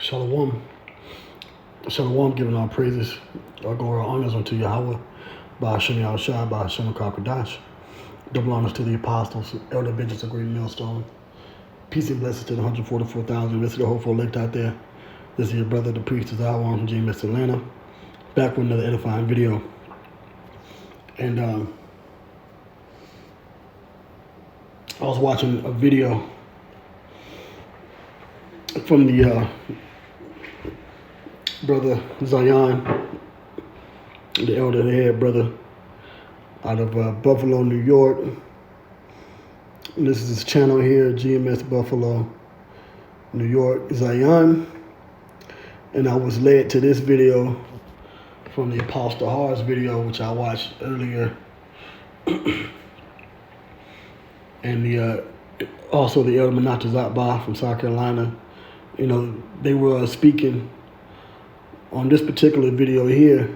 Shalom. Shalom, giving all praises, all glory, honors unto Yahweh, by Hashem Yahushua, by Hashem Microch. Double honors to the apostles, elder benches of great millstone. Peace and blessings to the 144,000 rest of the hopeful elect out there. This is your brother, the priest, is our one from GMS Atlanta, back with another edifying video. And I was watching a video from the brother Zion, the elder head brother out of Buffalo, New York. And this is his channel here, GMS Buffalo, New York, Zion. And I was led to this video from the Apostle Har's video, which I watched earlier. And also the elder Motb from South Carolina. You know, they were speaking on this particular video here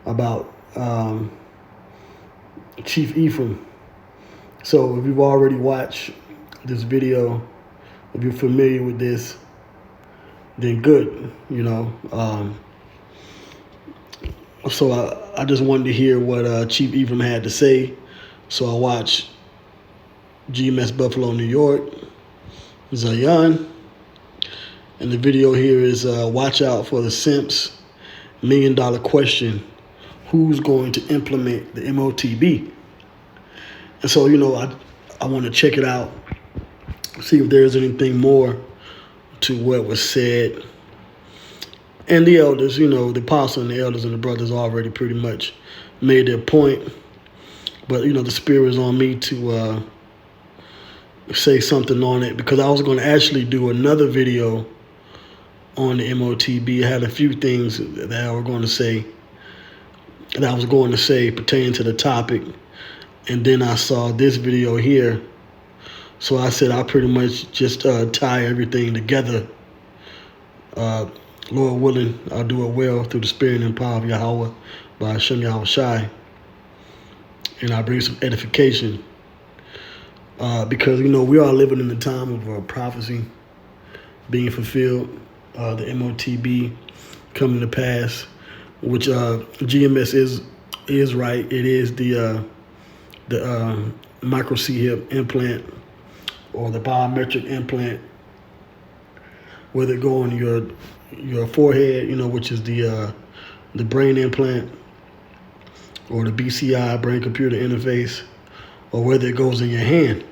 about Chief Ephraim. So if you've already watched this video, if you're familiar with this, then good, you know. So I just wanted to hear what Chief Ephraim had to say. So I watched GMS Buffalo, New York, Zion. And the video here is watch out for the Simps $1 million question. Who's going to implement the Motb? And so, you know, I want to check it out, see if there's anything more to what was said. And the elders, you know, the apostle and the elders and the brothers already pretty much made their point. But, you know, the spirit is on me to say something on it, because I was going to actually do another video on the Motb. I had a few things that I was going to say pertaining to the topic. And then I saw this video here. So I said I'll pretty much just tie everything together. Lord willing, I'll do it well through the spirit and power of Yahweh by Hashem Yahushua. And I'll bring some edification. Because, you know, we are living in the time of prophecy being fulfilled. The Motb coming to pass, which GMS is right. It is the Microch implant, or the biometric implant, whether it go on your forehead, you know, which is the brain implant, or the BCI, brain computer interface, or whether it goes in your hand.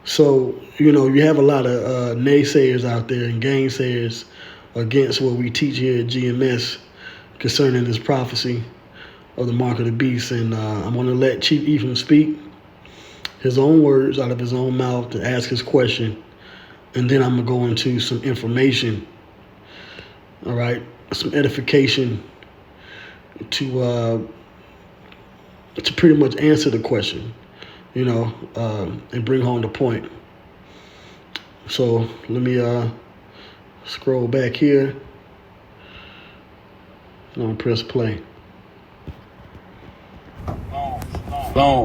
So, you know, you have a lot of naysayers out there and gainsayers against what we teach here at GMS concerning this prophecy of the mark of the beast. And I'm going to let Chief Ephraim speak his own words out of his own mouth to ask his question. And then I'm going to go into some information, all right, some edification to pretty much answer the question, you know, and bring home the point. So let me scroll back here. I'm going to press play.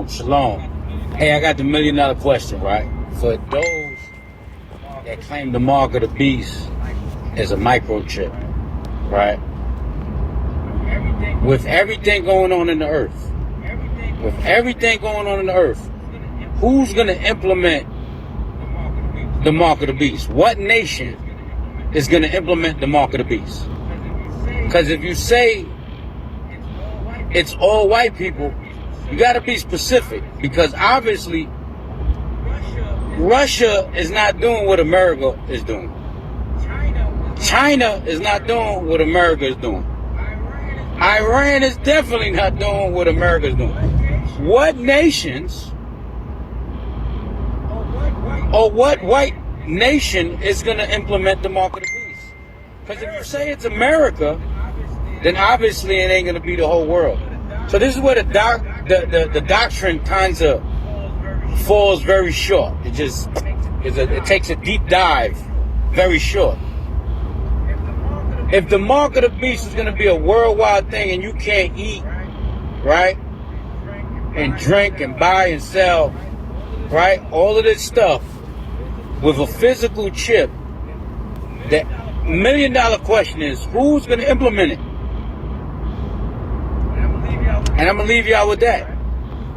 Shalom. Hey, I got the $1 million question, right? For those that claim the mark of the beast is a microchip, right? With everything going on in the earth, who's going to implement the mark of the beast? What nation is going to implement the mark of the beast? Because if you say it's all white people, you got to be specific, because obviously Russia is not doing what America is doing. China is not doing what America is doing. Iran is definitely not doing what America is doing. What nations or what white nation is going to implement the mark of the beast? Because if you say it's America, then obviously it ain't going to be the whole world. So this is where the doctrine kind of falls very short. It takes a deep dive very short. If the mark of the beast is going to be a worldwide thing and you can't eat, right, and drink and buy and sell, right, all of this stuff with a physical chip, The $1,000,000 question is, who's going to implement it? And I'm going to leave y'all with that,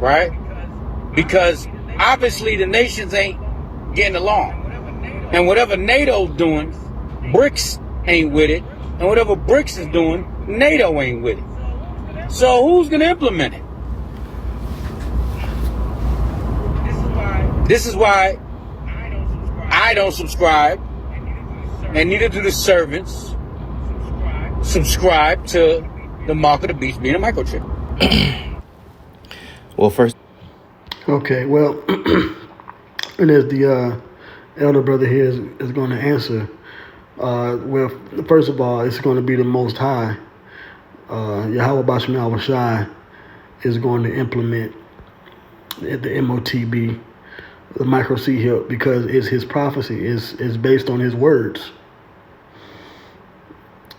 right? Because obviously the nations ain't getting along. And whatever NATO's doing, BRICS ain't with it. And whatever BRICS is doing, NATO ain't with it. So who's going to implement it? This is why I don't subscribe, and neither do the servants subscribe to the mark of the beast being a microchip. Well, first. Okay, well, and as the elder brother here is going to answer, well, first of all, it's going to be the Most High. Yahweh Basham Shai is going to implement the Motb, the Microch, because it's his prophecy, is based on his words.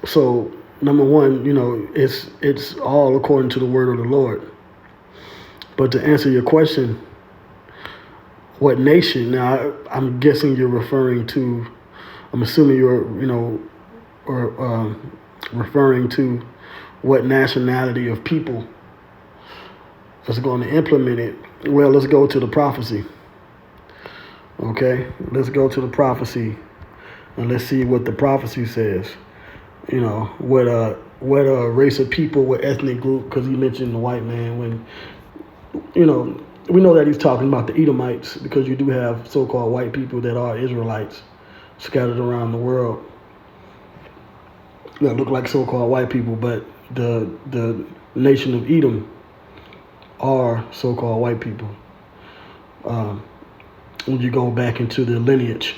So, number one, it's all according to the word of the Lord. But to answer your question, what nation? Now, I'm guessing you're referring to. I'm assuming you're, referring to what nationality of people is going to implement it. Well, let's go to the prophecy. Okay, let's go to the prophecy, and let's see what the prophecy says. What race of people, what ethnic group? Because he mentioned the white man when. We know that he's talking about the Edomites, because you do have so-called white people that are Israelites scattered around the world that look like so-called white people, but the nation of Edom are so-called white people. When you go back into their lineage.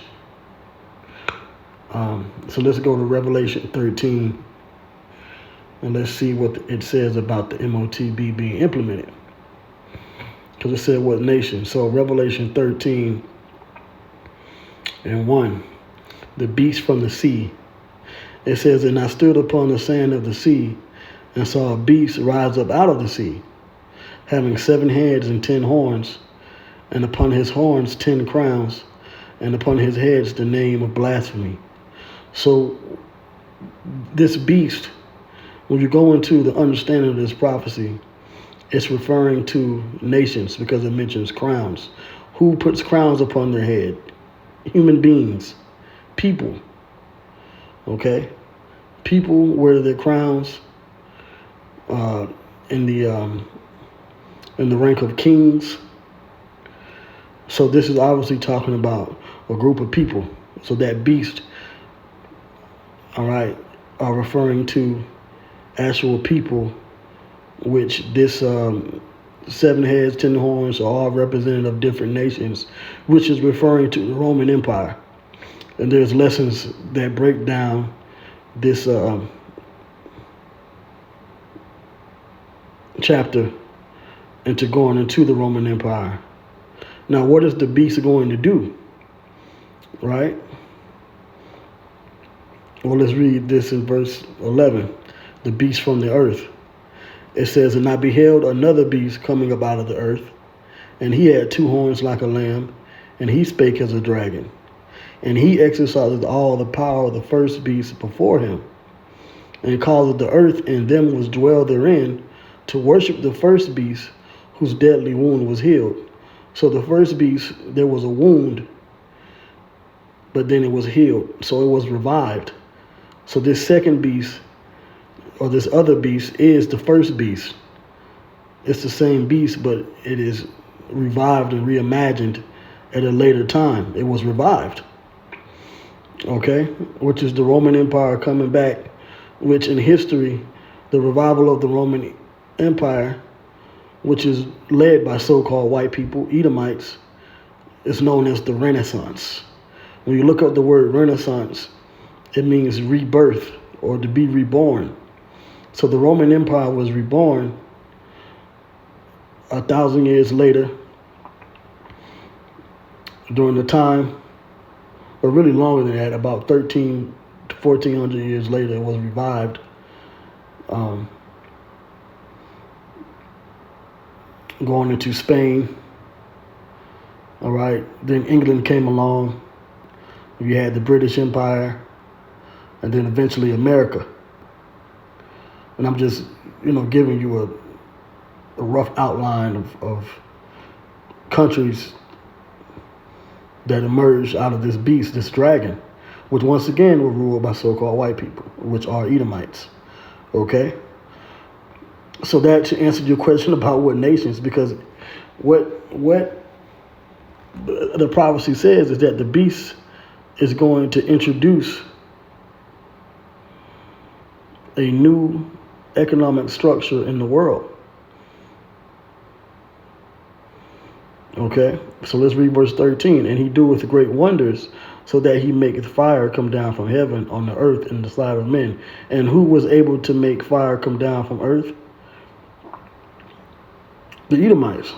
So let's go to Revelation 13, and let's see what it says about the Motb being implemented. Because it said what nation. So Revelation 13 and 1, the beast from the sea. It says, and I stood upon the sand of the sea, and saw a beast rise up out of the sea, having 7 heads and 10 horns, and upon his horns 10 crowns, and upon his heads the name of blasphemy. So this beast, when you go into the understanding of this prophecy, it's referring to nations, because it mentions crowns. Who puts crowns upon their head? Human beings, people. Okay, people wear their crowns in the rank of kings. So this is obviously talking about a group of people. So that beast, all right, are referring to actual people, which this 7 heads, 10 horns are all representative of different nations, which is referring to the Roman Empire. And there's lessons that break down this chapter into going into the Roman Empire. Now, what is the beast going to do? Right? Well, let's read this in verse 11. The beast from the earth. It says, and I beheld another beast coming up out of the earth, and he had 2 horns like a lamb, and he spake as a dragon. And he exercised all the power of the first beast before him, and caused the earth and them which dwell therein to worship the first beast, whose deadly wound was healed. So the first beast, there was a wound, but then it was healed. So it was revived. So this second beast, or this other beast, is the first beast. It's the same beast, but it is revived and reimagined at a later time. It was revived. Okay? Which is the Roman Empire coming back, which in history, the revival of the Roman Empire, which is led by so-called white people, Edomites, is known as the Renaissance. When you look up the word Renaissance, it means rebirth or to be reborn. So the Roman Empire was reborn 1,000 years later, during the time, or really longer than that, about 13 to 1,400 years later, it was revived. Going into Spain. All right. Then England came along. You had the British Empire. and then eventually America. And I'm just, giving you a rough outline of countries that emerged out of this beast, this dragon, which once again were ruled by so-called white people, which are Edomites. Okay? So that should answer your question about what nations, because what the prophecy says is that the beast is going to introduce a new economic structure in the world. Okay, so let's read verse 13. And he doeth great wonders, so that he maketh fire come down from heaven on the earth in the sight of men. And who was able to make fire come down from earth? The Edomites.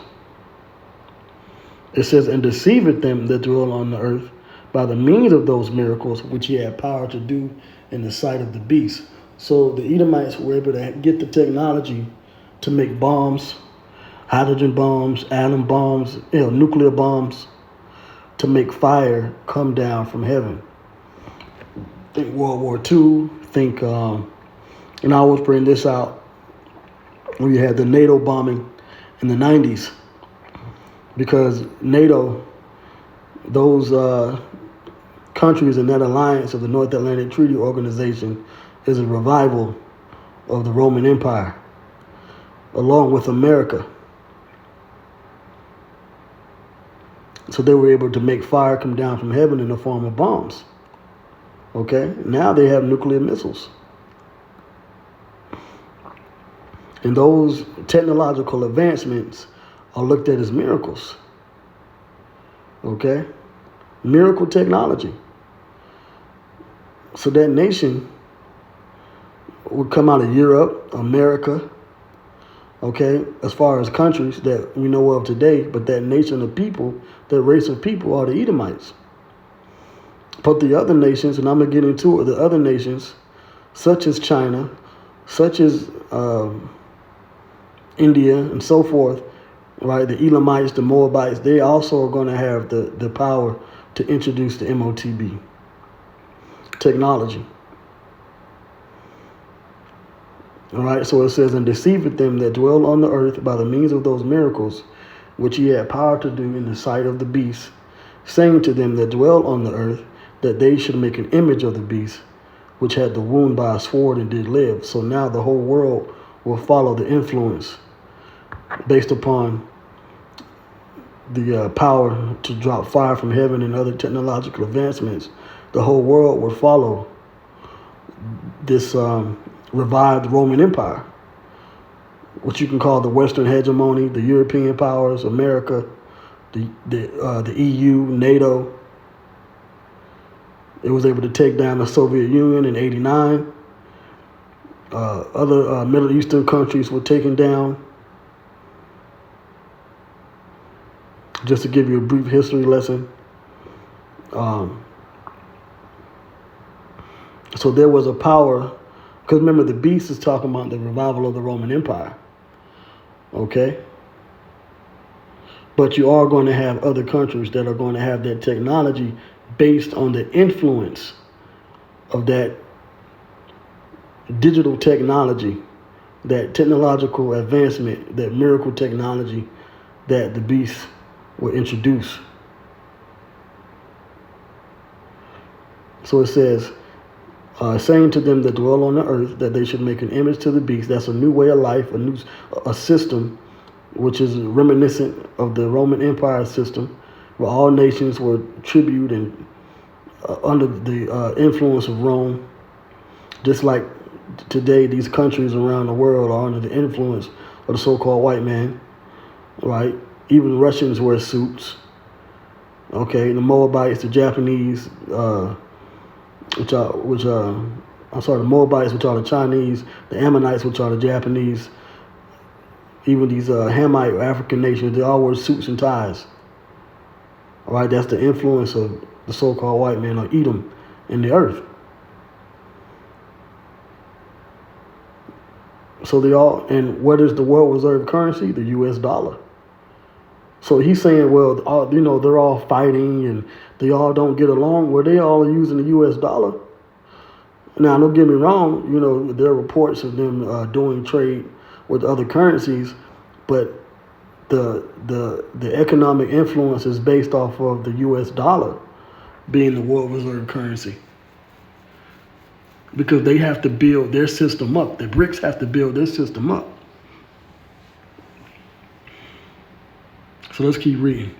It says, and deceiveth them that dwell on the earth by the means of those miracles which he had power to do in the sight of the beast. So the Edomites were able to get the technology to make bombs, hydrogen bombs, atom bombs, nuclear bombs, to make fire come down from heaven. Think World War II, think, and I always bring this out, when you had the NATO bombing in the 90s, because NATO, those countries in that alliance of the North Atlantic Treaty Organization is a revival of the Roman Empire, along with America. So they were able to make fire come down from heaven in the form of bombs. Okay, now they have nuclear missiles. And those technological advancements are looked at as miracles. Okay, miracle technology. So that nation would come out of Europe, America, okay, as far as countries that we know of today, but that nation of people, that race of people are the Edomites. But the other nations, and I'm going to get into it, the other nations, such as China, such as India, and so forth, right, the Elamites, the Moabites, they also are going to have the power to introduce the Motb technology. All right, so it says, and deceiveth them that dwell on the earth by the means of those miracles, which he had power to do in the sight of the beast, saying to them that dwell on the earth, that they should make an image of the beast, which had the wound by a sword and did live. So now the whole world will follow the influence based upon the power to drop fire from heaven and other technological advancements. The whole world will follow this revived Roman Empire, which you can call the Western hegemony, the European powers, America, the EU, NATO. It was able to take down the Soviet Union in '89. Other Middle Eastern countries were taken down. Just to give you a brief history lesson. So there was a power. Because remember, the beast is talking about the revival of the Roman Empire. Okay? But you are going to have other countries that are going to have that technology based on the influence of that digital technology, that technological advancement, that miracle technology that the beast will introduce. So it says, saying to them that dwell on the earth that they should make an image to the beast. That's a new way of life, a system, which is reminiscent of the Roman Empire system, where all nations were tribute and under the influence of Rome. Just like today, these countries around the world are under the influence of the so-called white man, right? Even Russians wear suits. Okay, the Moabites, the Japanese, the Moabites, which are the Chinese, the Ammonites, which are the Japanese, even these Hamite or African nations, they all wear suits and ties. All right, that's the influence of the so-called white man, or Edom, in the earth. So they all, and what is the world reserve currency? The U.S. dollar. So he's saying, well, they're all fighting and they all don't get along. Well, they all are using the U.S. dollar. Now, don't get me wrong. There are reports of them doing trade with other currencies, but the economic influence is based off of the U.S. dollar being the world reserve currency, because they have to build their system up. The BRICS have to build their system up. So let's keep reading.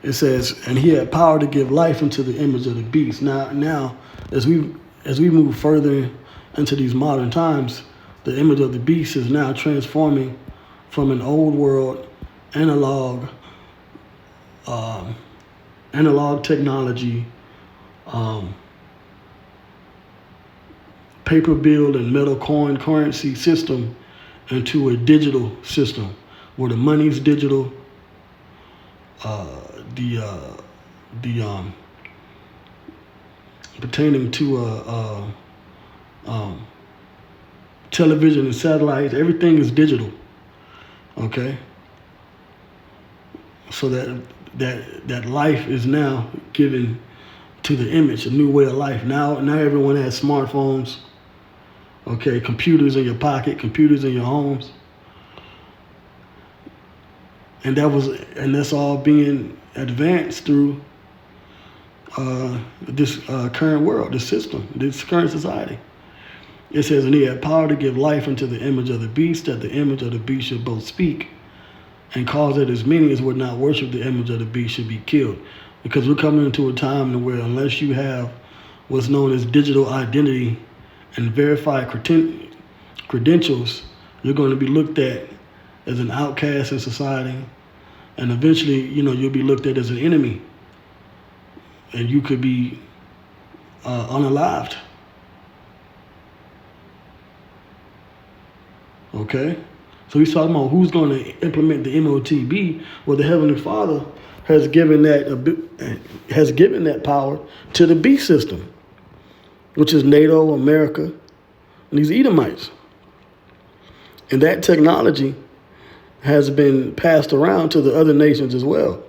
It says, and he had power to give life into the image of the beast. Now, as we move further into these modern times, the image of the beast is now transforming from an old world analog technology, paper bill and metal coin currency system into a digital system where the money's digital. Pertaining to television and satellites, everything is digital. Okay, so that life is now given to the image, a new way of life. Now everyone has smartphones. Okay, computers in your pocket, computers in your homes. And that's all being advanced through this current world, this system, this current society. It says, and he had power to give life into the image of the beast, that the image of the beast should both speak and cause that as many as would not worship the image of the beast should be killed. Because we're coming into a time where unless you have what's known as digital identity and verified credentials, you're going to be looked at as an outcast in society, and eventually, you'll be looked at as an enemy, and you could be unalived. Okay, so he's talking about who's going to implement the Motb. Well, the Heavenly Father has given that power to the beast system, which is NATO, America, and these Edomites, and that technology has been passed around to the other nations as well.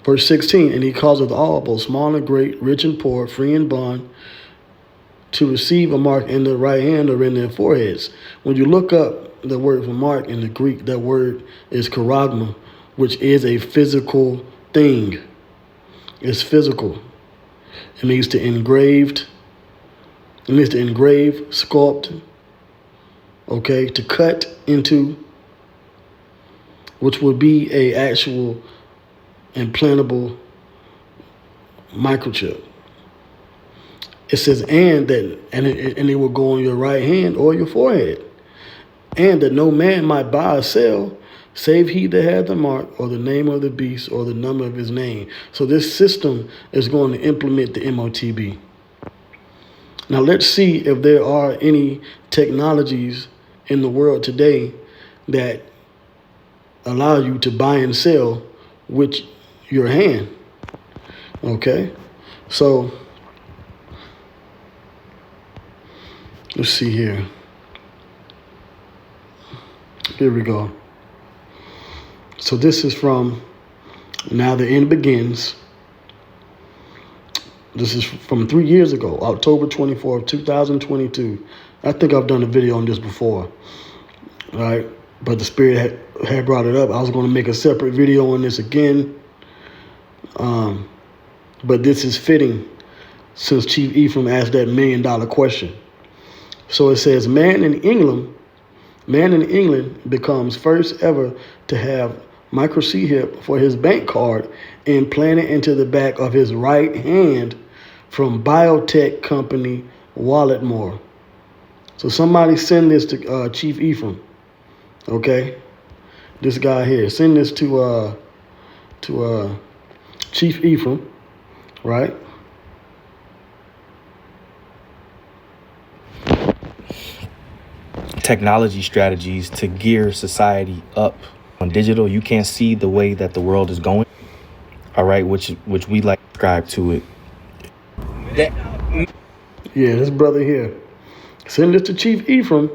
Verse 16, and he causeth all, both small and great, rich and poor, free and bond, to receive a mark in their right hand or in their foreheads. When you look up the word for mark in the Greek, that word is charagma, which is a physical thing. It's physical. It means to engrave, sculpt, okay, to cut into, which would be a actual implantable microchip. It says, and it will go on your right hand or your forehead, and that no man might buy or sell, save he that had the mark or the name of the beast or the number of his name. So this system is going to implement the Motb. Now let's see if there are any technologies in the world today that allow you to buy and sell with your hand. Okay, so let's see here. Here we go. So this is from Now the End Begins. This is from 3 years ago, October 24th, 2022. I think I've done a video on this before, all right? But the Spirit had brought it up. I was going to make a separate video on this again. But this is fitting since Chief Ephraim asked that $1 million question. So it says, man in England becomes first ever to have microchip for his bank card implanted into the back of his right hand from biotech company Walletmore. So somebody send this to Chief Ephraim. Okay, this guy here, send this to Chief Ephraim, right? Technology strategies to gear society up on digital. You can't see the way that the world is going, all right, which we like to subscribe to it. Yeah, this brother here, send this to Chief Ephraim.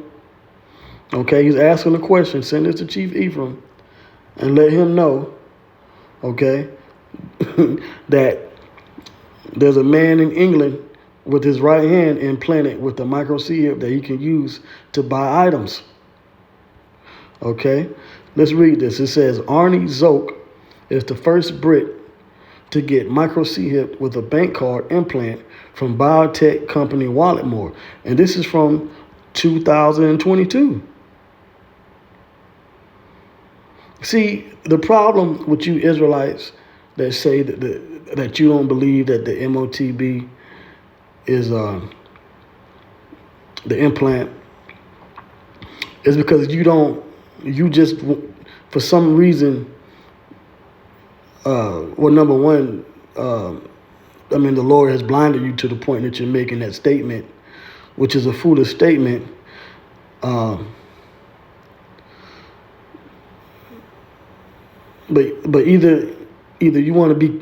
Okay, he's asking a question. Send this to Chief Ephraim and let him know, okay, that There's a man in England with his right hand implanted with a microchip that he can use to buy items. Okay, let's read this. It says Arnie Zoke is the first Brit to get microchip with a bank card implant from biotech company Walletmore. And this is from 2022. See, the problem with you Israelites that say that you don't believe that the Motb is the implant is because you just, for some reason, well, number one, the Lord has blinded you to the point that you're making that statement, which is a foolish statement. But either you want to be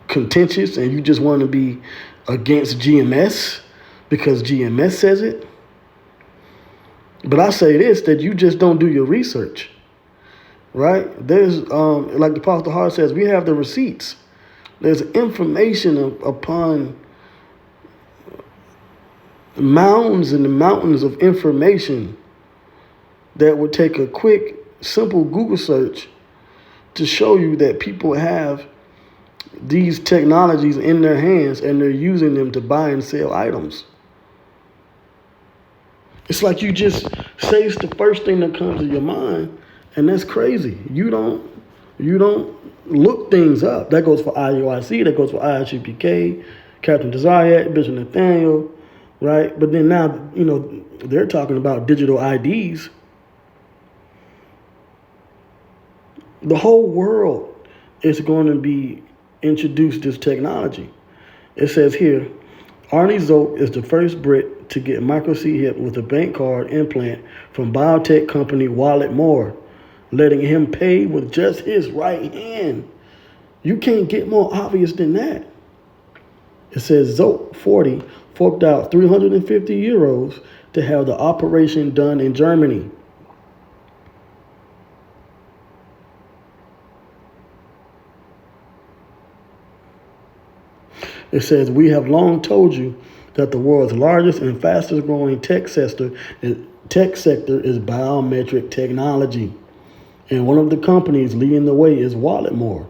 contentious and you just want to be against GMS because GMS says it. But I say this, that you just don't do your research, right? There's, like the Apostle Hart says, we have the receipts. There's information upon mounds and mountains of information that would take a quick, simple Google search to show you that people have these technologies in their hands and they're using them to buy and sell items. It's like you just say it's the first thing that comes to your mind, and that's crazy. You don't look things up. That goes for IUIC, that goes for ISUPK, Captain Desire, Bishop Nathaniel, right? But then now, they're talking about digital IDs. The whole world is going to be introduced this technology. It says here, Arnie Zoke is the first Brit to get microchip with a bank card implant from biotech company Walletmore, letting him pay with just his right hand. You can't get more obvious than that. It says Zoke, 40, forked out 350 euros to have the operation done in Germany. It says, we have long told you that the world's largest and fastest growing tech sector is biometric technology. And one of the companies leading the way is Walletmore.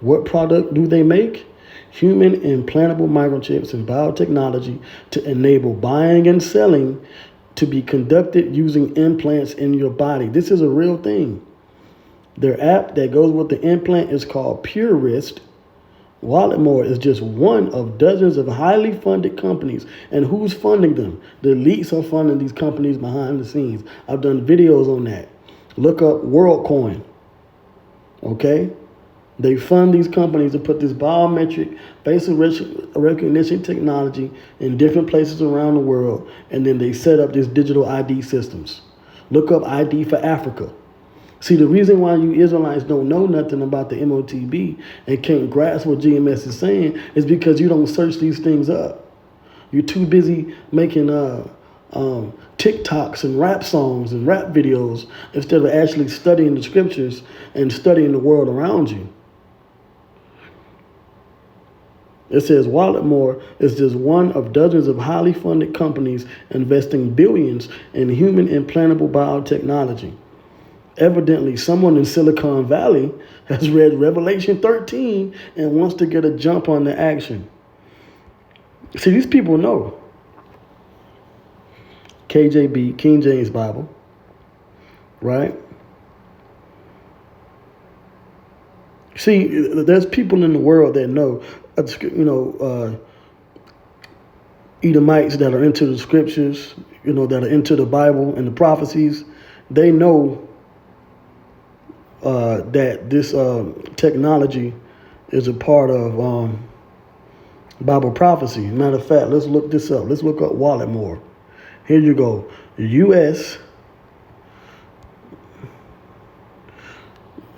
What product do they make? Human implantable microchips and biotechnology to enable buying and selling to be conducted using implants in your body. This is a real thing. Their app that goes with the implant is called Purist. Walletmore is just one of dozens of highly funded companies. And who's funding them? The elites are funding these companies behind the scenes. I've done videos on that. Look up WorldCoin. Okay? They fund these companies to put this biometric facial recognition technology in different places around the world. And then they set up these digital ID systems. Look up ID for Africa. See, the reason why you Israelites don't know nothing about the Motb and can't grasp what GMS is saying is because you don't search these things up. You're too busy making TikToks and rap songs and rap videos instead of actually studying the scriptures and studying the world around you. It says Walletmore is just one of dozens of highly funded companies investing billions in human implantable biotechnology. Evidently, someone in Silicon Valley has read Revelation 13 and wants to get a jump on the action. See, these people know. KJB, King James Bible, right? See, there's people in the world that know, Edomites that are into the scriptures, that are into the Bible and the prophecies. They know that this technology is a part of Bible prophecy. Matter of fact, let's look this up. Let's look up Walletmore. Here you go. U.S.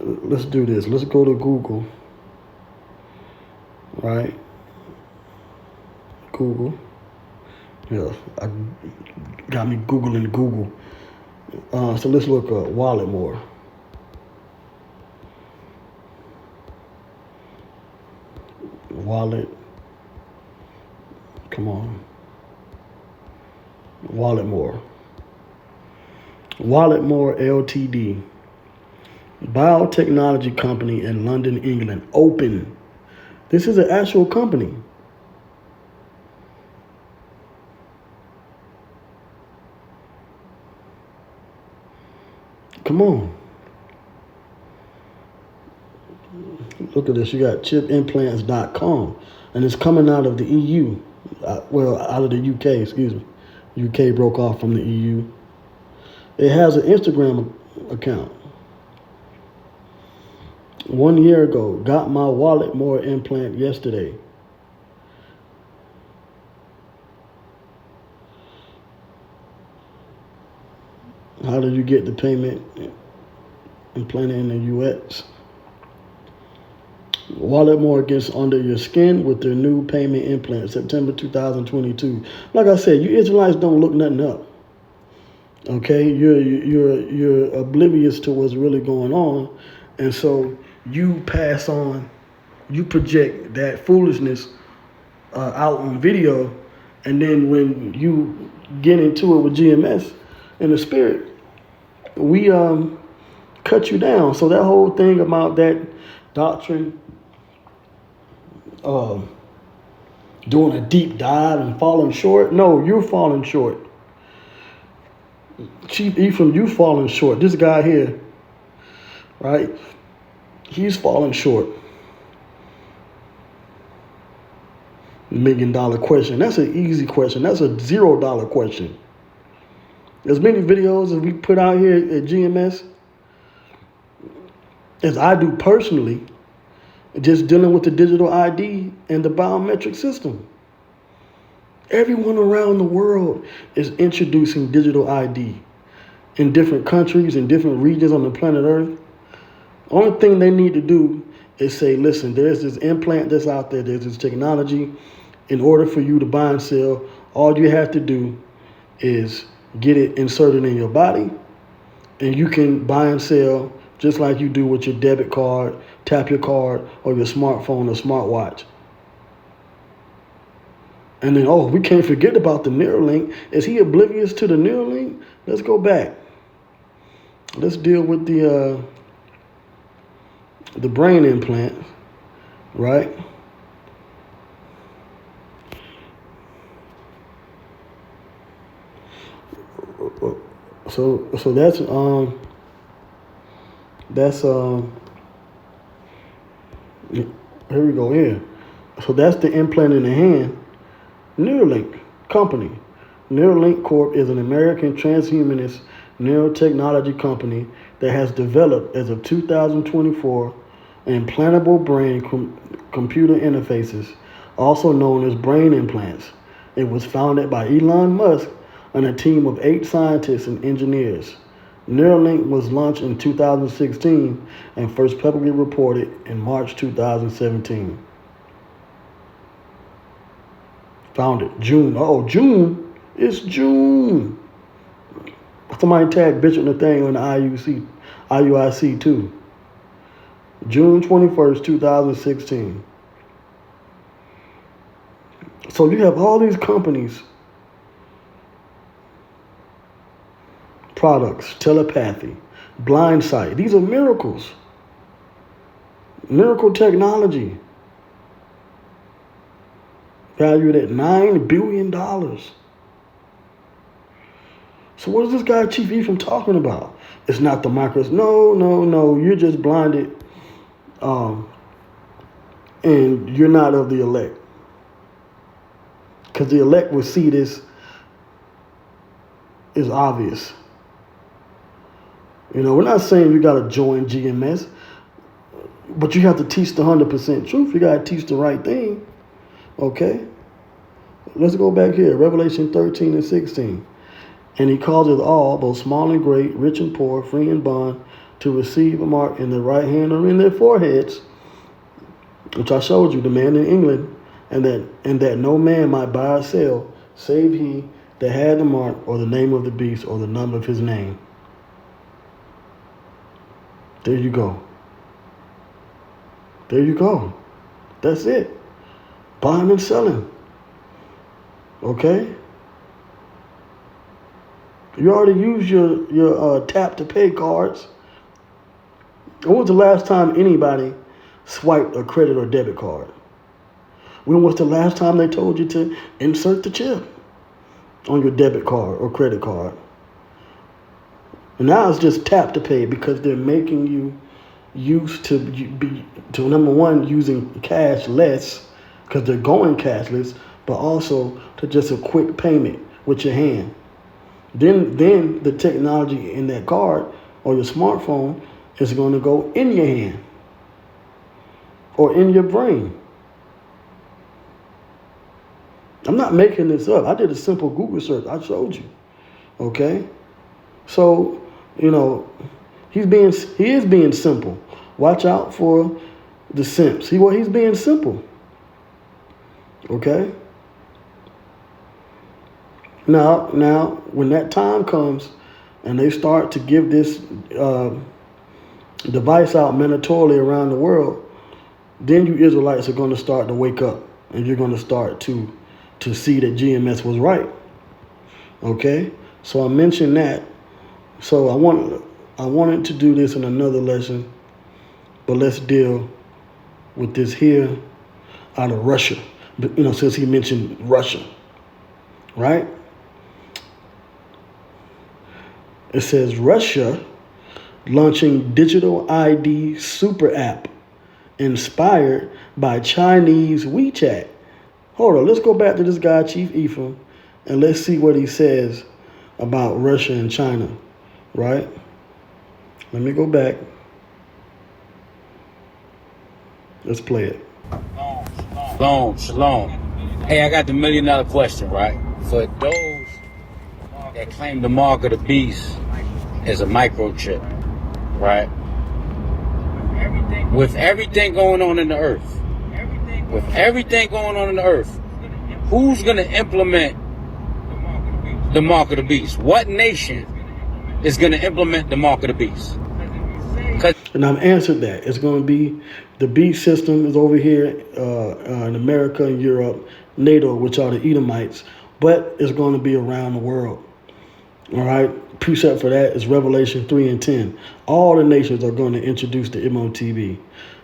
Let's do this. Let's go to Google. Right? Google. Yeah, I got me Googling Google. So let's look up Walletmore. Wallet. Come on. Walletmore. Walletmore Ltd. Biotechnology company in London, England. Open. This is an actual company. Come on. Look at this. You got chipimplants.com. And it's coming out of the EU. Out of the UK, excuse me. UK broke off from the EU. It has an Instagram account. 1 year ago, got my Walletmore implant yesterday. How did you get the payment implanted in the US? Walletmore gets under your skin with their new payment implant, September 2022. Like I said, you Israelites don't look nothing up. Okay, you're oblivious to what's really going on, and so you pass on, you project that foolishness out on video, and then when you get into it with GMS in the spirit, we cut you down. So that whole thing about that doctrine, doing a deep dive and falling short. No, you're falling short. Chief Ephraim, you falling short. This guy here, right? He's falling short. $1 million question. That's an easy question. That's a $0 question. As many videos as we put out here at GMS as I do personally, just dealing with the digital ID and the biometric system. Everyone around the world is introducing digital ID in different countries, in different regions on the planet Earth. Only thing they need to do is say, listen, there's this implant that's out there, there's this technology. In order for you to buy and sell, all you have to do is get it inserted in your body, and you can buy and sell just like you do with your debit card, tap your card, or your smartphone or smartwatch. And then, we can't forget about the Neuralink. Is he oblivious to the Neuralink? Let's go back. Let's deal with the brain implant, right? So that's here we go here. So that's the implant in the hand. Neuralink company. Neuralink Corp is an American transhumanist neurotechnology company that has developed, as of 2024, implantable brain computer interfaces, also known as brain implants. It was founded by Elon Musk and a team of 8 scientists and engineers. Neuralink was launched in 2016 and first publicly reported in March 2017. Founded June. June. It's June. Somebody tag Bishop Nathaniel in the IUIC too. June 21st, 2016. So you have all these companies, products, telepathy, blind sight. These are miracles. Miracle technology. Valued at $9 billion. So what is this guy Chief Ephraim talking about? It's not the micros. No. You're just blinded. And you're not of the elect. Because the elect will see this is obvious. We're not saying you got to join GMS, but you have to teach the 100% truth. You got to teach the right thing. Okay? Let's go back here. Revelation 13 and 16. And he causeth all, both small and great, rich and poor, free and bond, to receive a mark in their right hand or in their foreheads, which I showed you, the man in England, and that no man might buy or sell, save he that had the mark or the name of the beast or the number of his name. There you go. There you go. That's it. Buying and selling. Okay? You already used your tap to pay cards. When was the last time anybody swiped a credit or debit card? When was the last time they told you to insert the chip on your debit card or credit card? And now it's just tap to pay because they're making you used to number one, using cash less because they're going cashless, but also to just a quick payment with your hand. Then the technology in that card or your smartphone is going to go in your hand or in your brain. I'm not making this up. I did a simple Google search. I showed you. Okay? So, he is being simple. Watch out for the simps. He's being simple. Okay? Now, when that time comes and they start to give this device out mandatorily around the world, then you Israelites are going to start to wake up and you're going to start to see that GMS was right. Okay? So I mentioned that. So I wanted to do this in another lesson, but let's deal with this here out of Russia. But, since he mentioned Russia, right? It says Russia launching digital ID super app inspired by Chinese WeChat. Hold on, let's go back to this guy, Chief Ephraim, and let's see what he says about Russia and China, right? Let me go back. Let's play it. Shalom. Hey, I got the $1 million question, right? For those that claim the mark of the beast is a microchip, right? With everything going on in the earth, who's going to implement the mark of the beast? What nation is going to implement the mark of the beast? And I've answered that. It's going to be the beast system is over here in America and Europe, NATO, which are the Edomites, but it's going to be around the world. All right. Precept for that is Revelation 3:10. All the nations are going to introduce the Motb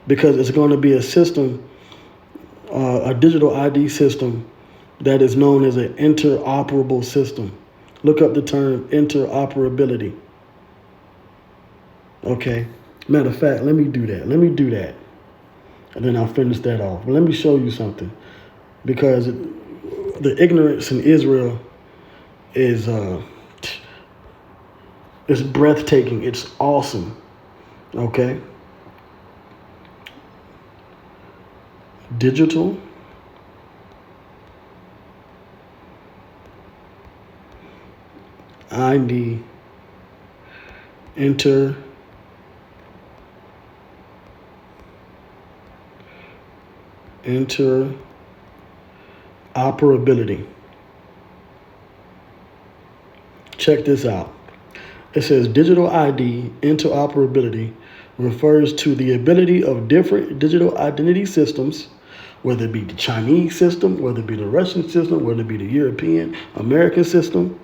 because it's going to be a system, a digital ID system that is known as an interoperable system. Look up the term interoperability. Okay. Matter of fact, let me do that. And then I'll finish that off. But let me show you something. Because the ignorance in Israel is it's breathtaking. It's awesome. Okay? Digital ID interoperability. Check this out. It says digital ID interoperability refers to the ability of different digital identity systems, whether it be the Chinese system, whether it be the Russian system, whether it be the European, American system,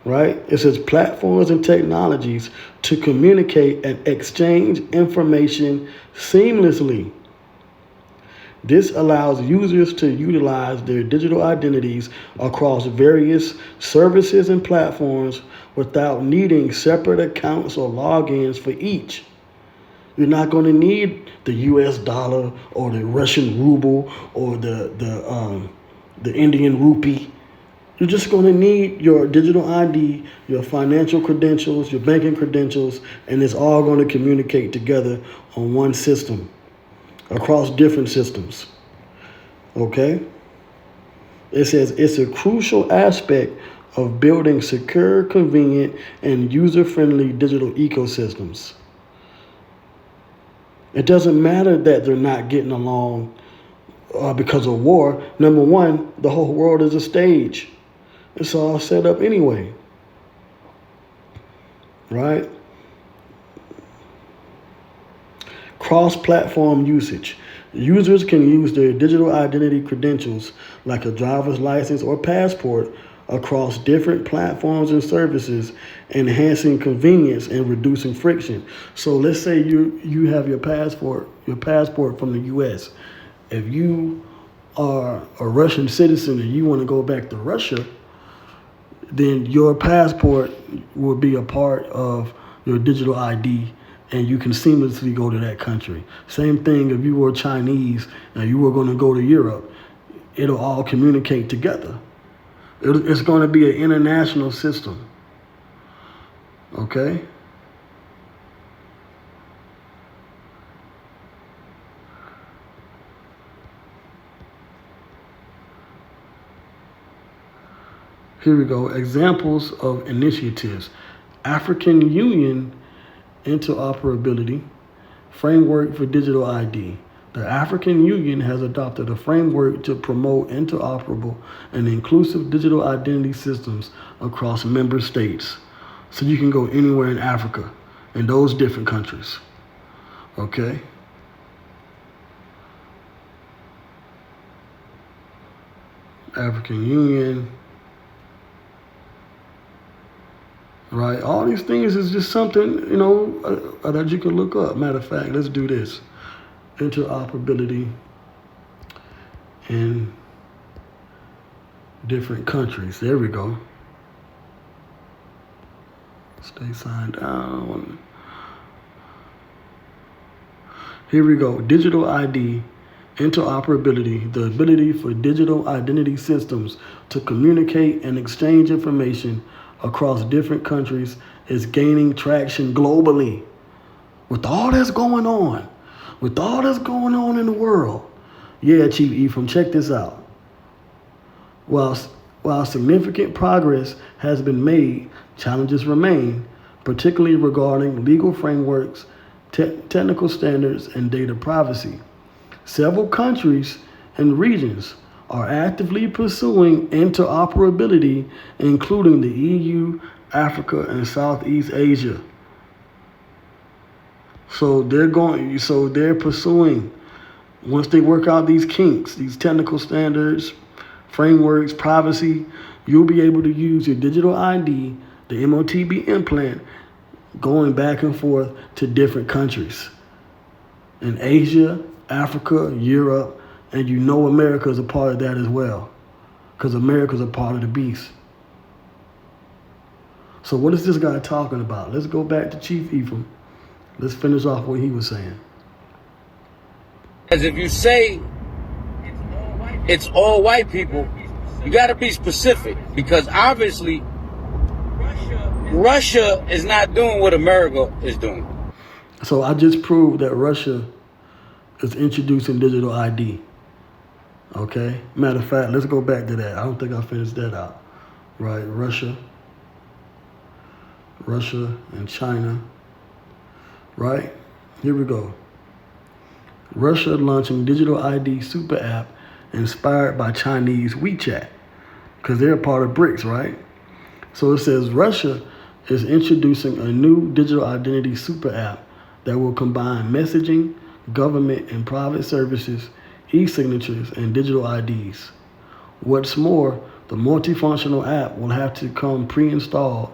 right? It says platforms and technologies to communicate and exchange information seamlessly. This allows users to utilize their digital identities across various services and platforms without needing separate accounts or logins for each. You're not going to need the US dollar or the Russian ruble or the Indian rupee. You're just going to need your digital ID, your financial credentials, your banking credentials, and it's all going to communicate together on one system across different systems. Okay? It says it's a crucial aspect of building secure, convenient, and user-friendly digital ecosystems. It doesn't matter that they're not getting along because of war. Number one, the whole world is a stage. It's all set up anyway. Right? Cross-platform usage. Users can use their digital identity credentials, like a driver's license or passport, across different platforms and services, enhancing convenience and reducing friction. So let's say you have your passport from the U.S. If you are a Russian citizen and you want to go back to Russia, then your passport will be a part of your digital ID, and you can seamlessly go to that country. Same thing if you were Chinese and you were going to go to Europe, it'll all communicate together. It's going to be an international system. Okay? Here we go. Examples of initiatives. African Union interoperability framework for digital ID. The African Union has adopted a framework to promote interoperable and inclusive digital identity systems across member states. So you can go anywhere in Africa in those different countries. Okay? African Union. Right? All these things is just something, that you can look up. Matter of fact, let's do this. Interoperability in different countries. There we go. Stay signed down. Here we go. Digital ID, interoperability, the ability for digital identity systems to communicate and exchange information across different countries is gaining traction globally. With all that's going on in the world. Yeah, Chief Ephraim, check this out. While significant progress has been made, challenges remain, particularly regarding legal frameworks, technical standards, and data privacy. Several countries and regions are actively pursuing interoperability, including the EU, Africa, and Southeast Asia. So they're pursuing, once they work out these kinks, these technical standards, frameworks, privacy, you'll be able to use your digital ID, the Motb implant, going back and forth to different countries in Asia, Africa, Europe, and America is a part of that as well, because America's a part of the beast. So what is this guy talking about? Let's go back to Chief Ephraim. Let's finish off what he was saying. Because if you say it's all white people, you got to be specific, because obviously Russia is not doing what America is doing. So I just proved that Russia is introducing digital ID. Okay? Matter of fact, let's go back to that. I don't think I finished that out. Right? Russia and China. Right? Here we go. Russia launching digital ID super app inspired by Chinese WeChat, because they're a part of BRICS, right? So it says Russia is introducing a new digital identity super app that will combine messaging, government and private services, e-signatures, and digital IDs. What's more, the multifunctional app will have to come pre-installed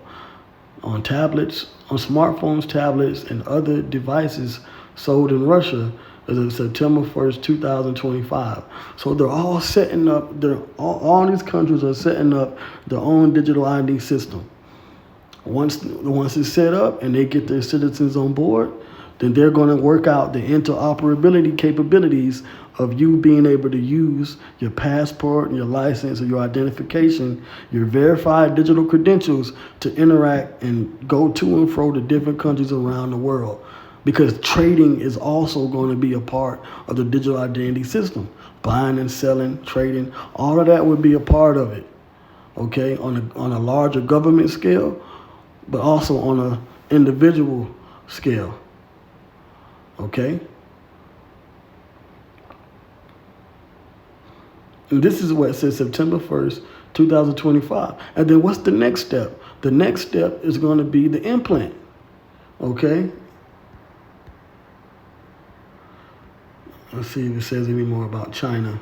on smartphones, tablets, and other devices sold in Russia as of September 1st, 2025. So they're all setting up, all these countries are setting up their own digital ID system. Once it's set up and they get their citizens on board, then they're going to work out the interoperability capabilities of you being able to use your passport and your license or your identification, your verified digital credentials to interact and go to and fro to different countries around the world. Because trading is also going to be a part of the digital identity system. Buying and selling, trading, all of that would be a part of it. Okay, on a larger government scale, but also on an individual scale. Okay? And this is what it says, September 1st, 2025. And then what's the next step? The next step is going to be the implant. Okay? Let's see if it says any more about China.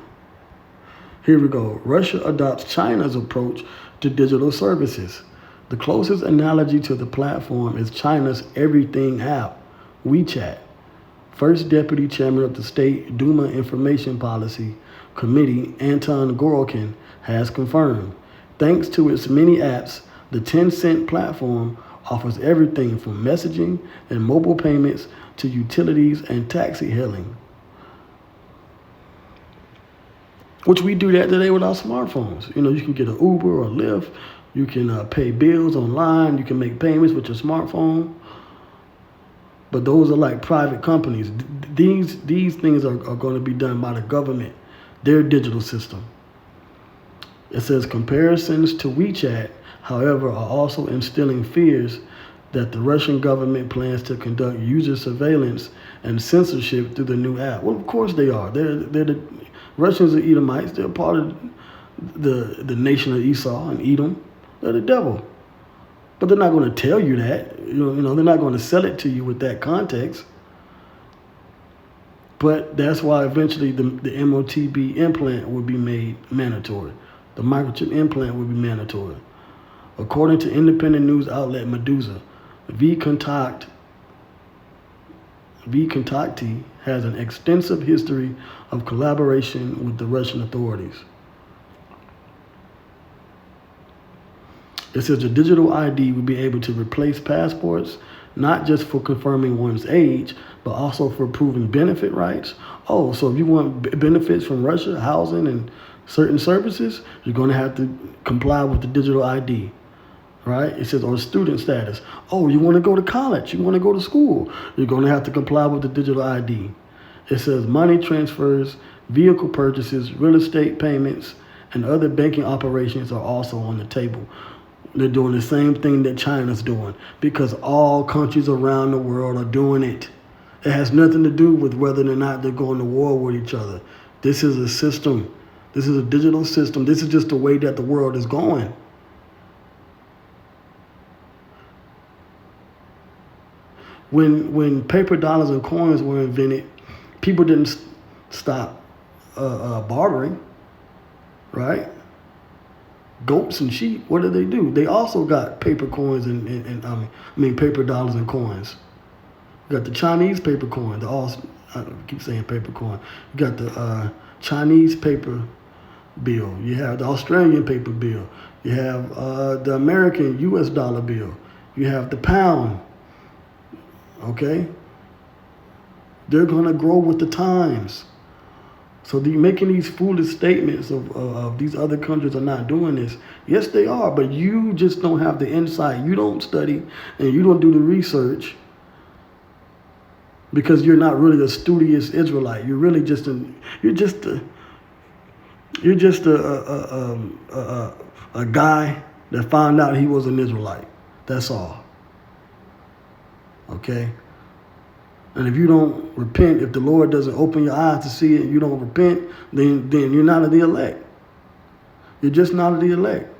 Here we go. Russia adopts China's approach to digital services. The closest analogy to the platform is China's Everything app, WeChat. First Deputy Chairman of the State Duma Information Policy Committee, Anton Gorokin, has confirmed. Thanks to its many apps, the Tencent platform offers everything from messaging and mobile payments to utilities and taxi hailing. Which we do that today with our smartphones. You know, you can get an Uber or a Lyft. You can pay bills online. You can make payments with your smartphone. But those are like private companies. These things are going to be done by the government, their digital system. It says comparisons to WeChat, however, are also instilling fears that the Russian government plans to conduct user surveillance and censorship through the new app. Well, of course they are. They're the Russians are Edomites. They're part of the nation of Esau and Edom. They're the devil. But they're not going to tell you that. You know, they're not going to sell it to you with that context. But that's why eventually the Motb implant will be made mandatory. The microchip implant will be mandatory. According to independent news outlet Medusa, V-Contacti has an extensive history of collaboration with the Russian authorities. It says the digital ID will be able to replace passports, not just for confirming one's age, but also for proving benefit rights. Oh, so if you want benefits from Russia, housing and certain services, you're going to have to comply with the digital ID, right? It says, or student status. Oh, you want to go to college, you want to go to school, you're going to have to comply with the digital ID. It says money transfers, vehicle purchases, real estate payments, and other banking operations are also on the table. They're doing the same thing that China's doing because all countries around the world are doing it. It has nothing to do with whether or not they're going to war with each other. This is a system. This is a digital system. This is just the way that the world is going. When paper dollars and coins were invented, people didn't stop bartering, right? Goats and sheep, what do? They also got paper coins and paper dollars and coins. You got the Chinese paper coin. I keep saying paper coin. You got the Chinese paper bill. You have the Australian paper bill. You have the American U.S. dollar bill. You have the pound. Okay? They're going to grow with the times. So making these foolish statements of these other countries are not doing this. Yes, they are, but you just don't have the insight. You don't study and you don't do the research because you're not really a studious Israelite. You're really just a guy that found out he was an Israelite. That's all. Okay? And if you don't repent, if the Lord doesn't open your eyes to see it and you don't repent, then you're not of the elect. You're just not of the elect.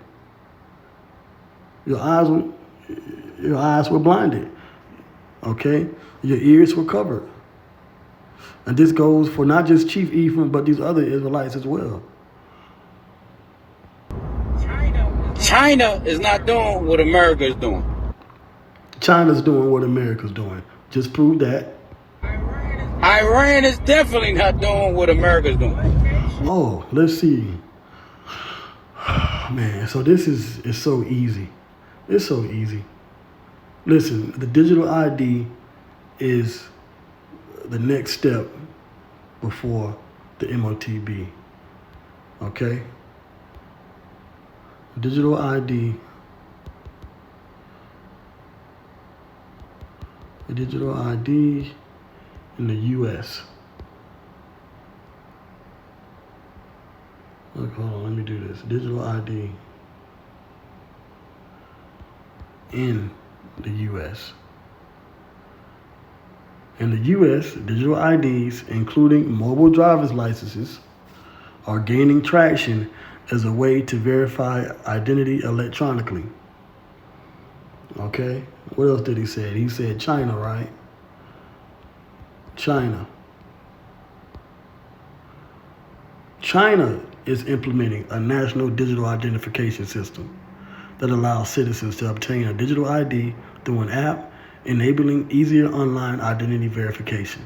Your eyes were blinded. Okay? Your ears were covered. And this goes for not just Chief Ephraim, but these other Israelites as well. China is not doing what America is doing. China's doing what America's doing. Just prove that. Iran is definitely not doing what America's doing. Oh, let's see. Man, so this is so easy. It's so easy. Listen, the digital ID is the next step before the Motb. Okay? Digital ID. The digital ID in the U.S. Look, hold on, let me do this. Digital ID in the U.S. In the U.S., digital IDs, including mobile driver's licenses, are gaining traction as a way to verify identity electronically. Okay? What else did he say? He said China, right? China. China is implementing a national digital identification system that allows citizens to obtain a digital ID through an app, enabling easier online identity verification.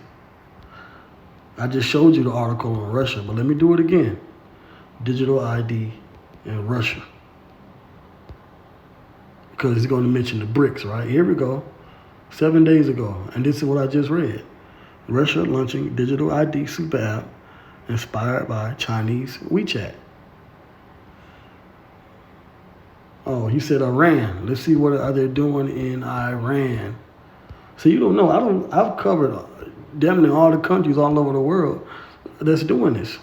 I just showed you the article on Russia, but let me do it again. Digital ID in Russia. Because he's going to mention the BRICS, right? Here we go. 7 days ago, and this is what I just read. Russia launching digital ID super app inspired by Chinese WeChat. Oh, he said Iran. Let's see what are they doing in Iran. So you don't know. I've covered damn near all the countries all over the world that's doing this.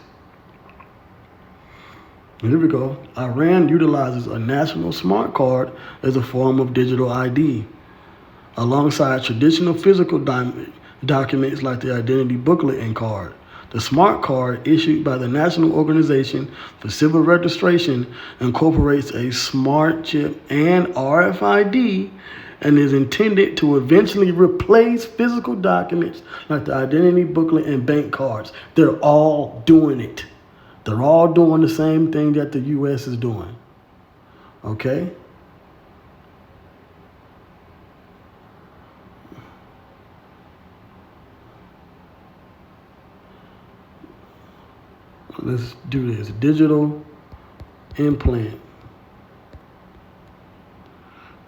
Here we go. Iran utilizes a national smart card as a form of digital ID, alongside traditional physical documents like the identity booklet and card. The smart card, issued by the National Organization for Civil Registration, incorporates a smart chip and RFID and is intended to eventually replace physical documents like the identity booklet and bank cards. They're all doing it. They're all doing the same thing that the U.S. is doing. Okay? Let's do this. Digital implant.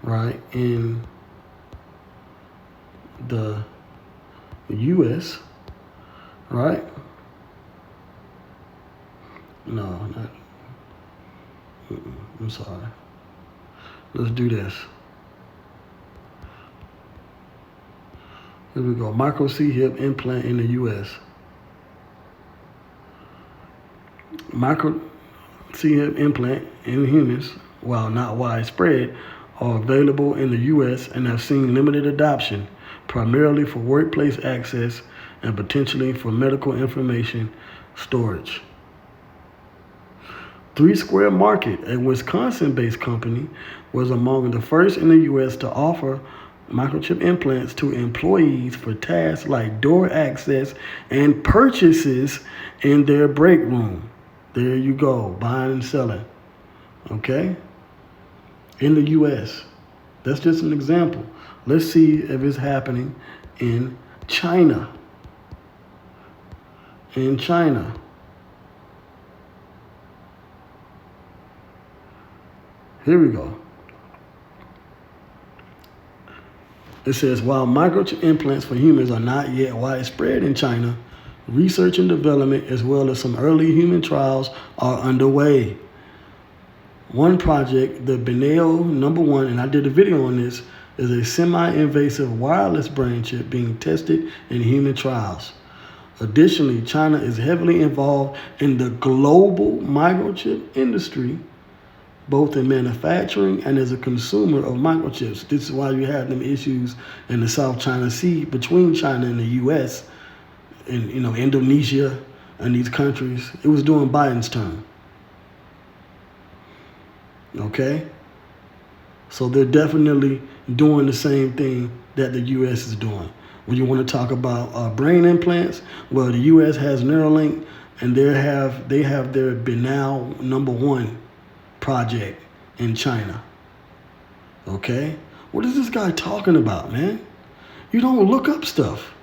Right? In the U.S. Right? No, not. I'm sorry. Let's do this. Here we go. Microch hip implant in the U.S. Microch hip implant in humans, while not widespread, are available in the U.S. and have seen limited adoption, primarily for workplace access and potentially for medical information storage. 3 Square Market, a Wisconsin-based company, was among the first in the U.S. to offer microchip implants to employees for tasks like door access and purchases in their break room. There you go, buying and selling. Okay? In the U.S. That's just an example. Let's see if it's happening in China. In China. Here we go. It says, while microchip implants for humans are not yet widespread in China, research and development as well as some early human trials are underway. One project, the Beneo #1, and I did a video on this, is a semi-invasive wireless brain chip being tested in human trials. Additionally, China is heavily involved in the global microchip industry, both in manufacturing and as a consumer of microchips. This is why you have them issues in the South China Sea between China and the U.S. and Indonesia and these countries. It was during Biden's term. Okay? So they're definitely doing the same thing that the U.S. is doing. When you want to talk about brain implants, well, the U.S. has Neuralink, and they have their Beneo #1 project in China. Okay? What is this guy talking about, man? You don't look up stuff.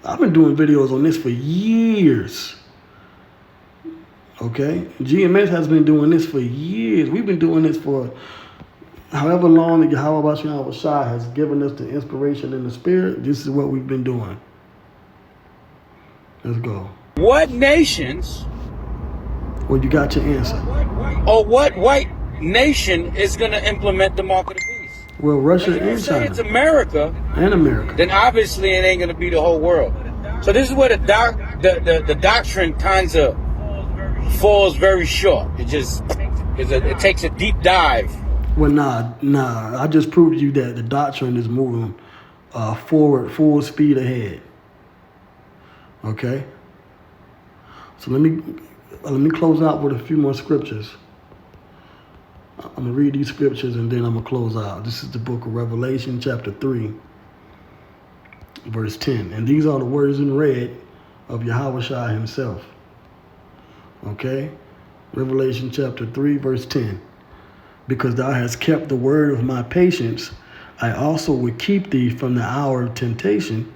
I've been doing videos on this for years. Okay? GMS has been doing this for years. We've been doing this for however long that Yahweh Bashan Shai has given us the inspiration and the spirit. This is what we've been doing. Let's go. What nations? Well, you got your answer. What white nation is going to implement the mark of the beast? Well, Russia If you and say China. it's America, And America. then obviously it ain't going to be the whole world. So this is where the doctrine kind of falls very short. It takes a deep dive. Well, nah. I just proved to you that the doctrine is moving forward, full speed ahead. Okay? So let me close out with a few more scriptures. I'm going to read these scriptures and then I'm going to close out. This is the book of Revelation, chapter 3, verse 10. And these are the words in red of Yahushua himself. Okay? Revelation chapter 3, verse 10. Because thou hast kept the word of my patience, I also will keep thee from the hour of temptation,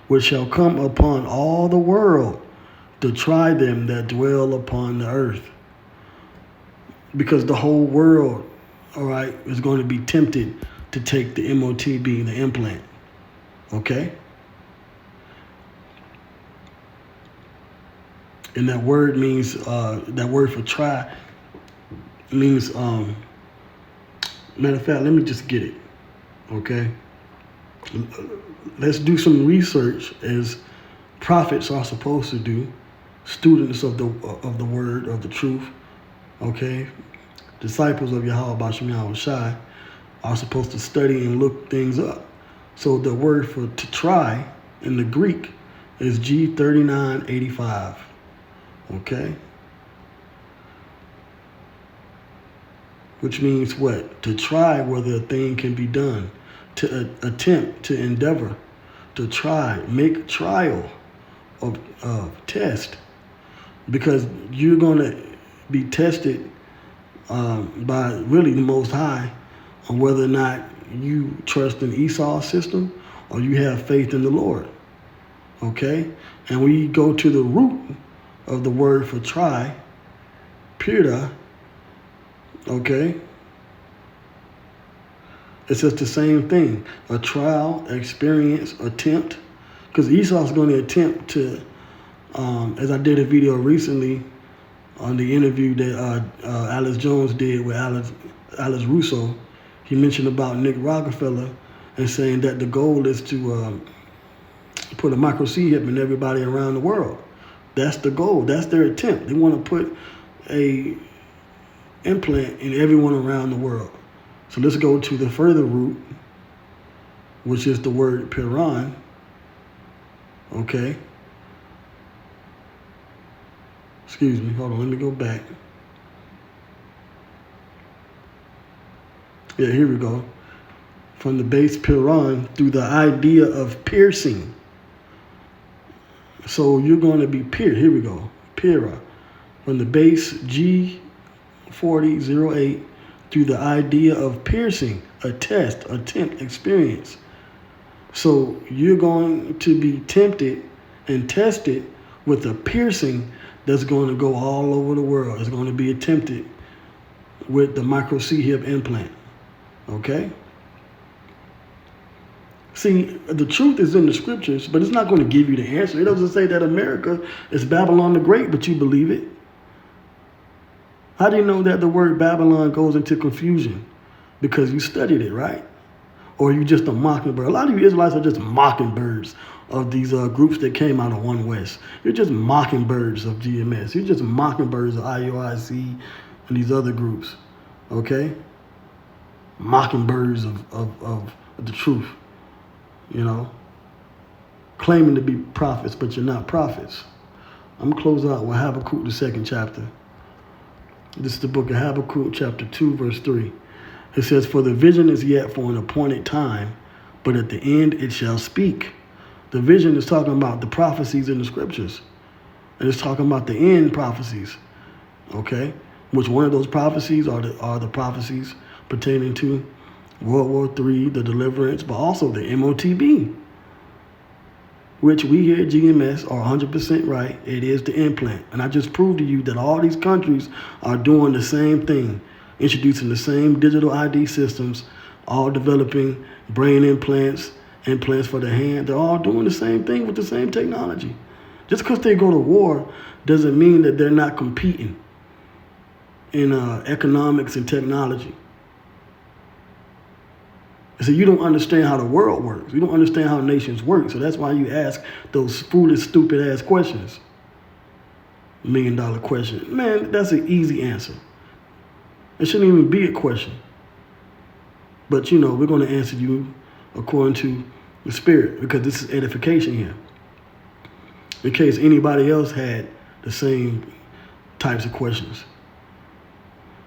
which shall come upon all the world to try them that dwell upon the earth. Because the whole world, all right, is going to be tempted to take the Motb, the implant. Okay? And that word means, that word for try means, matter of fact, let me just get it. Okay? Let's do some research as prophets are supposed to do, students of the word, of the truth. Okay? Disciples of Yahweh Basham Yahushai are supposed to study and look things up. So the word for to try in the Greek is G3985. Okay? Which means what? To try whether a thing can be done. To attempt, to endeavor, to try, make trial of test. Because you're going to be tested by really the Most High on whether or not you trust in Esau's system or you have faith in the Lord. Okay? And we go to the root of the word for try, purda, okay? It's just the same thing. A trial, experience, attempt. Because Esau's going to attempt to, as I did a video recently on the interview that Alex Jones did with Alex Russo, he mentioned about Nick Rockefeller and saying that the goal is to put a microchip in everybody around the world. That's the goal. That's their attempt. They want to put a implant in everyone around the world. So let's go to the further root, which is the word piran. Okay. Excuse me. Hold on. Let me go back. Yeah, here we go. From the base piran through the idea of piercing. So you're going to be pierced. Here we go. Pira. From the base G4008 through the idea of piercing, a test, attempt, experience. So you're going to be tempted and tested with a piercing that's going to go all over the world. It's going to be attempted with the microchip implant. Okay? See, the truth is in the scriptures, but it's not going to give you the answer. It doesn't say that America is Babylon the Great, but you believe it. How do you know that the word Babylon goes into confusion? Because you studied it, right? Or you just a mockingbird. A lot of you Israelites are just mockingbirds of these groups that came out of One West. You're just mockingbirds of GMS. You're just mockingbirds of IUIC and these other groups, okay? Mockingbirds of the truth, you know? Claiming to be prophets, but you're not prophets. I'm going to close out with Habakkuk, the 2nd chapter. This is the book of Habakkuk, chapter 2, verse 3. It says, "For the vision is yet for an appointed time, but at the end it shall speak." The vision is talking about the prophecies in the scriptures. And it's talking about the end prophecies. Okay? Which one of those prophecies are the prophecies pertaining to World War III, the deliverance, but also the Motb. Which we here at GMS are 100% right. It is the implant. And I just proved to you that all these countries are doing the same thing. Introducing the same digital ID systems, all developing brain implants, implants for the hand. They're all doing the same thing with the same technology. Just because they go to war doesn't mean that they're not competing in economics and technology. So you don't understand how the world works. You don't understand how nations work. So that's why you ask those foolish, stupid-ass questions. $1 million question. Man, that's an easy answer. It shouldn't even be a question. But, you know, we're going to answer you according to the Spirit, because this is edification here. In case anybody else had the same types of questions.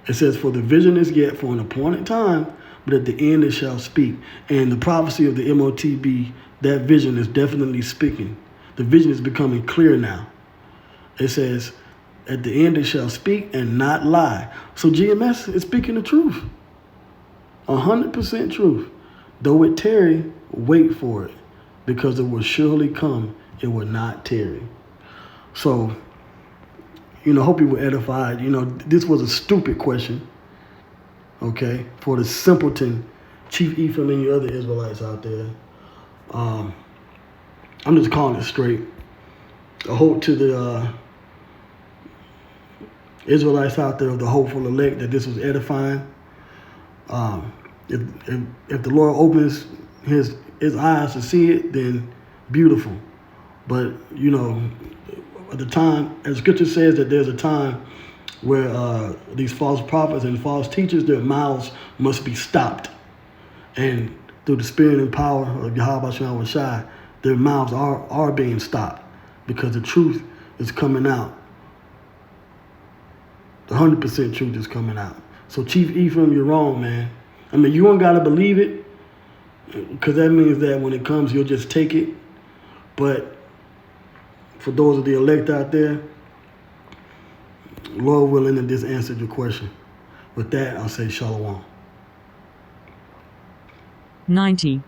It says, "For the vision is yet for an appointed time, but at the end it shall speak." And the prophecy of the Motb, that vision is definitely speaking. The vision is becoming clear now. It says, at the end it shall speak and not lie. So GMS is speaking the truth. 100% truth. Though it tarry, wait for it, because it will surely come. It will not tarry. So, hope you were edified. This was a stupid question, okay, for the simpleton, Chief Ephraim and your other Israelites out there. I'm just calling it straight. I hope to the Israelites out there, the hopeful elect, that this was edifying. If the Lord opens his eyes to see it, then beautiful. But at the time, as Scripture says, that there's a time where these false prophets and false teachers, their mouths must be stopped, and through the spirit and power of Yahweh Shem Shai, their mouths are being stopped, because the truth is coming out. The 100% truth is coming out. So Chief Ephraim, you're wrong, man. I mean, you don't gotta believe it, because that means that when it comes, you'll just take it. But for those of the elect out there, Lord willing, that this answered your question. With that, I'll say shalom. 90.